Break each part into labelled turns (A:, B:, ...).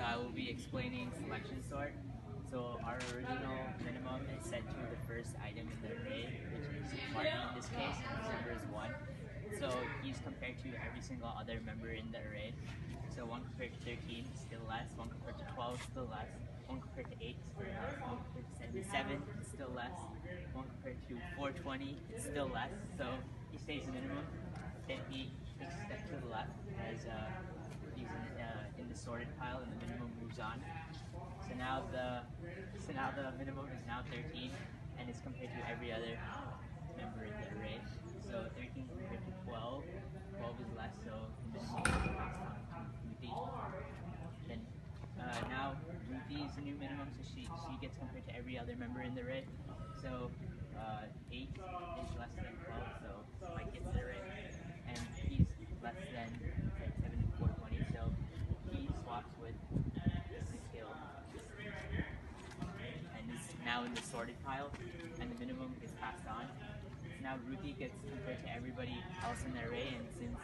A: I will be explaining selection sort. So our original minimum is set to the first item in the array, which is Martin in this case, and his number is 1. So he's compared to every single other member in the array. So 1 compared to 13, still less. 1 compared to 12, still less. 1 compared to 8, still less. 1 compared to 77, it's still less. 1 compared to 420, it's still less. So he stays the minimum. Then he takes a step to the left as he's in the sorted pile, and the minimum moves on. So now the minimum is now 13, and it's compared to every other member in the array. So 13 compared to 12, 12 is less, so the minimum is passed on to Ruthie. Then now Ruthie is the new minimum, so she gets compared to every other member in the array. So 8 is less than 12, so Mike gets the array, and he's less than 7 and 420, so he swaps with Nikhil. And is now in the sorted pile, and the minimum is passed on. So now Ruthie gets compared to everybody else in the array, and since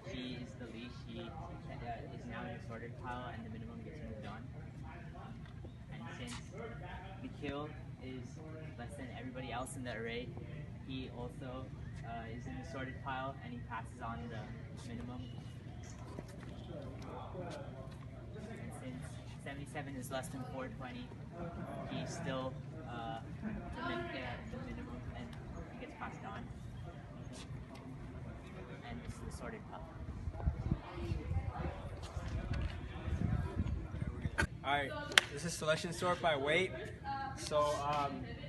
A: she is the least, she is now in the sorted pile, and the minimum gets moved on. And since Nikhil is less than everybody else in the array, he also is in the sorted pile, and he passes on the minimum. And since 77 is less than 420, he's still the minimum, and he gets passed on. And this is the sorted pile.
B: Alright, this is selection sort by weight. So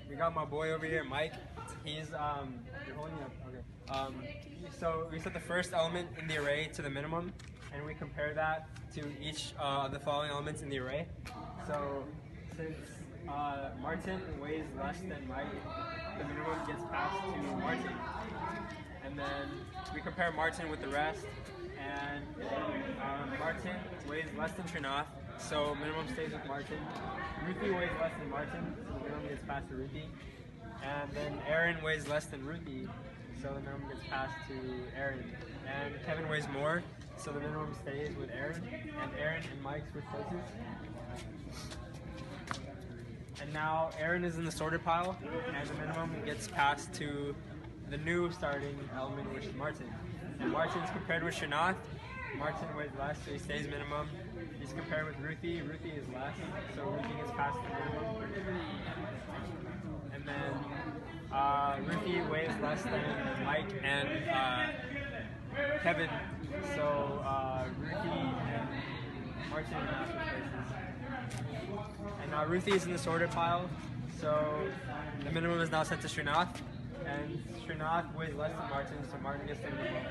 B: we got my boy over here, Mike. He's you're holding it up. Okay. So we set the first element in the array to the minimum, and we compare that to each of the following elements in the array. So since Martin weighs less than Mike, the minimum gets passed to Martin. And then we compare Martin with the rest, and Martin weighs less than Srinath, so minimum stays with Martin. Ruthie weighs less than Martin, so the minimum gets passed to Ruthie. And then Aaron weighs less than Ruthie, so the minimum gets passed to Aaron. And Kevin weighs more, so the minimum stays with Aaron. And Aaron and Mike switch places. And now Aaron is in the sorted pile, and the minimum gets passed to the new starting element, which is Martin. And Martin's compared with Srinath. Martin weighs less, so he stays minimum. He's compared with Ruthie. Ruthie is less, so Ruthie gets past the minimum. And then Ruthie weighs less than Mike and Kevin, so Ruthie and Martin are now switch places. And now Ruthie is in the sorted pile, so the minimum is now set to Srinath. And Srinath weighs less than Martin, so Martin gets the minimum.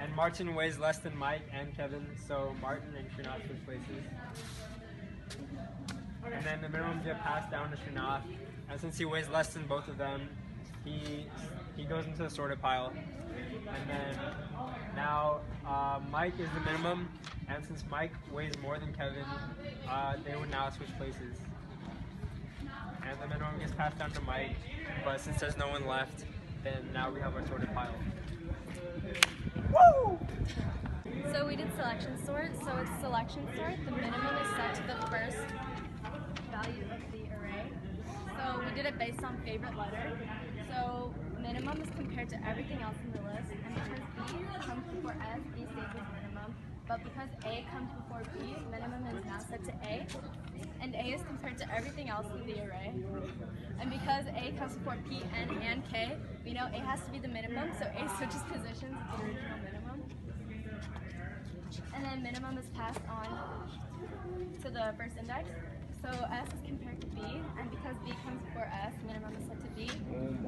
B: And Martin weighs less than Mike and Kevin, so Martin and Srinath switch places. And then the minimum get passed down to Srinath. And since he weighs less than both of them, he goes into the sorted pile. And then now Mike is the minimum, and since Mike weighs more than Kevin, they would now switch places. And the minimum gets passed down to Mike, but since there's no one left, then now we have our sorted pile. Woo!
C: So we did selection sort. So it's selection sort. The minimum is set to the first value of the array. So we did it based on favorite letter. So minimum is compared to everything else in the list, and because B comes before S, B stays with minimum. But because A comes before B, minimum is now set to A, and A is compared to everything else in the array. And because A comes before P, N, and K, we know A has to be the minimum, so A switches positions with the original minimum. And then minimum is passed on to the first index. So S is compared to B, and because B comes before S, minimum is set to B.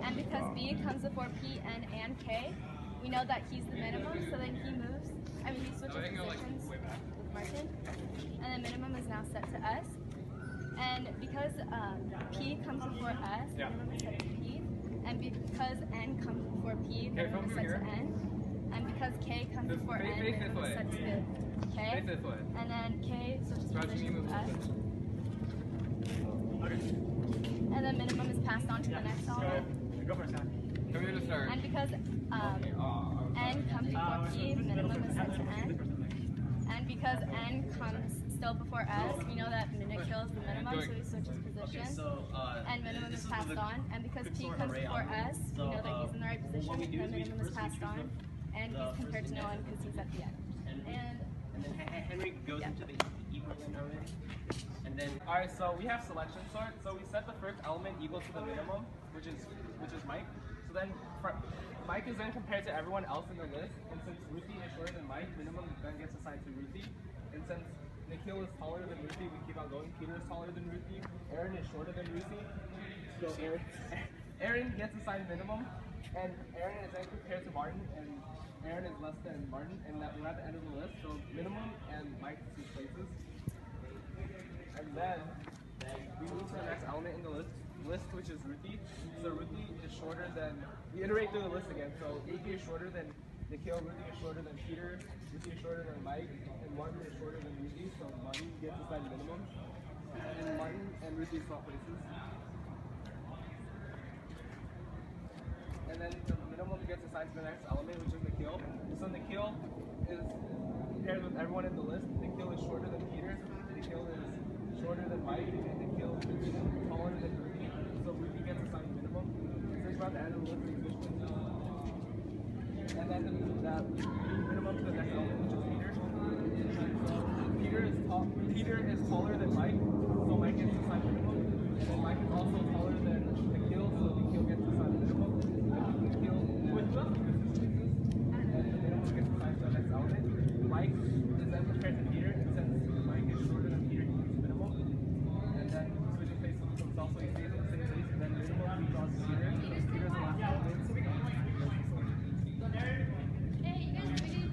C: And because B comes before P, N, and K, we know that he's the minimum, so then he switches positions with Martin. And the minimum is now set to S. And because P comes before S, minimum is set to P. And because N comes before P, minimum is set to N. And because K comes before N, minimum is set to K. And then K switches positions with S. And then minimum is passed on to the next element.
B: Go for a second.
C: And because N comes before P, minimum is set to N. And because N comes still before S, we know that Nikhil is the minimum, so he switches positions. And minimum is passed on. And because P comes before S, we know that he's in the right position, and minimum is passed on. And he's compared to no one because he's at the end.
D: And then Henry goes into the equivalent already. And then
E: Alright, so we have selection sort. So we set the first element equal to the minimum, which is Mike. So then Mike is then compared to everyone else in the list, and since Ruthie is shorter than Mike, minimum then gets assigned to Ruthie. And since Nikhil is taller than Ruthie, we keep on going. Peter is taller than Ruthie. Aaron is shorter than Ruthie. So Aaron gets assigned minimum, and Aaron is then compared to Martin, and Aaron is less than Martin, and that we're at the end of the list. So minimum and Mike switch places. And then we move to the next element in the list, which is Ruthie. So Ruthie is shorter than, we iterate through the list again. So Ruthie is shorter than Nikhil, Ruthie is shorter than Peter, Ruthie is shorter than Mike, and Martin is shorter than Ruthie. So Martin gets assigned minimum. And Martin and Ruthie swap places. And then the minimum gets assigned to the next element, which is Nikhil. So Nikhil is paired with everyone in the list. Nikhil is shorter than Peter. Nikhil is shorter than Mike, and Nikhil is taller than Ruthie. So Ruthie gets assigned minimum. Since we're at the end of the list, we switch places. And then that minimum to the next element, which is Peter. So Peter is taller than Mike, so Mike gets assigned minimum. And then Mike is also taller than